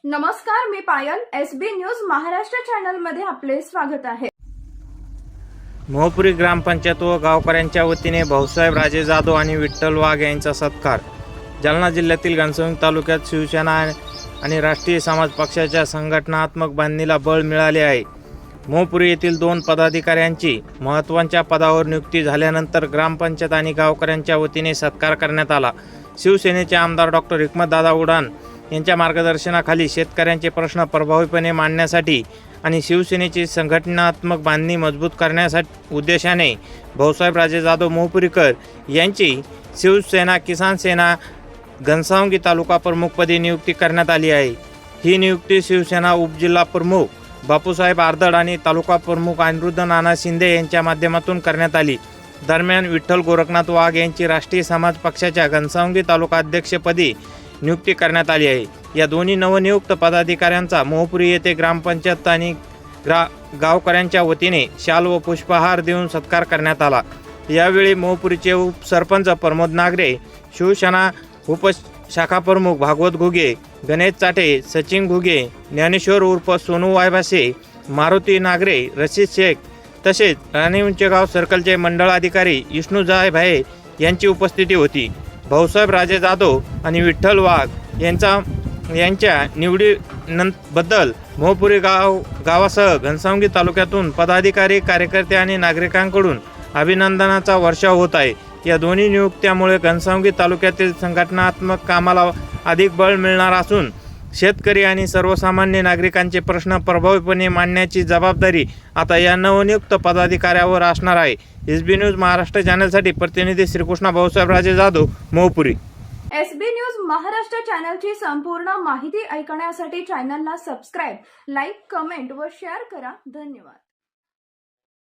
नमस्कार, मी पायल. SB news Maharashtra channel मध्ये आपले स्वागत आहे. मोहपुरी ग्रामपंचायत व गावकऱ्यांच्या वतीने भाऊसाहेब राजे जाधव आणि विठ्ठल वाघ यांचा सत्कार. जालना जिल्ह्यातील घनसंगी तालुक्यात शिवसेना आणि राष्ट्रीय समाज पक्षाच्या संघटनात्मक बांधणीला बळ मिळाले आहे. मोहपुरी येथील 2 पदाधिकाऱ्यांची महत्त्वाच्या पदावर नियुक्ती झाल्यानंतर ग्रामपंचायत आणि गावकऱ्यांच्या वतीने सत्कार करण्यात आला. शिवसेनेचे आमदार डॉक्टर हिकमतदादा उडान यांच्या मार्गदर्शनाखाली शेतकऱ्यांचे प्रश्न प्रभावीपणे मांडण्यासाठी आणि शिवसेनेची संघटनात्मक बांधणी मजबूत करण्यासाठी उद्देशाने भाऊसाहेब राजे जाधव मोहपुरीकर यांची शिवसेना किसान सेना घनसावंगी तालुका प्रमुखपदी नियुक्ती करण्यात आली आहे. ही नियुक्ती शिवसेना उपजिल्हा प्रमुख बापूसाहेब आर्दड आणि तालुका प्रमुख अनिरुद्ध नाना शिंदे यांच्या माध्यमातून करण्यात आली. दरम्यान विठ्ठल गोरखनाथ वाघ यांची राष्ट्रीय समाज पक्षाच्या घनसावंगी तालुका अध्यक्षपदी नियुक्ती करण्यात आली आहे. या दोन्ही नवनियुक्त पदाधिकाऱ्यांचा मोहपुरी येथे ग्रामपंचायत आणि गावकऱ्यांच्या वतीने शाल व पुष्पहार देऊन सत्कार करण्यात आला. यावेळी मोहपुरीचे उपसरपंच प्रमोद नागरे, शिवसेना उपशाखा प्रमुख भागवत घुगे, गणेश चाटे, सचिन घुगे, ज्ञानेश्वर उर्फ सोनू वायभासे, मारुती नागरे, रशीद शेख तसेच राणीउंचेगाव सर्कलचे मंडळ अधिकारी विष्णू भाये यांची उपस्थिती होती. भाऊसाहेब राजे जाधव आणि विठ्ठल वाघ यांच्या निवडीबद्दल मोहपुरी गावासह घनसावंगी तालुक्यातून पदाधिकारी, कार्यकर्ते आणि नागरिकांकडून अभिनंदनाचा वर्षाव होत आहे. या दोन्ही नियुक्त्यामुळे घनसावंगी तालुक्यातील संघटनात्मक कामाला अधिक बळ मिळणार असून शेतकरी आणि सर्वसामान्य नागरिकांचे प्रश्न प्रभावीपणे मांडण्याची जबाबदारी आता या नवनियुक्त पदाधिकाऱ्यावर असणार आहे. एसबी न्यूज महाराष्ट्र चॅनलसाठी प्रतिनिधी श्रीकृष्णा भाऊसाहेब राजे जाधव, मोहपुरी. एसबी न्यूज महाराष्ट्र चॅनलची संपूर्ण माहिती ऐकण्यासाठी चॅनलला सबस्क्राईब, लाईक, कमेंट व शेअर करा. धन्यवाद.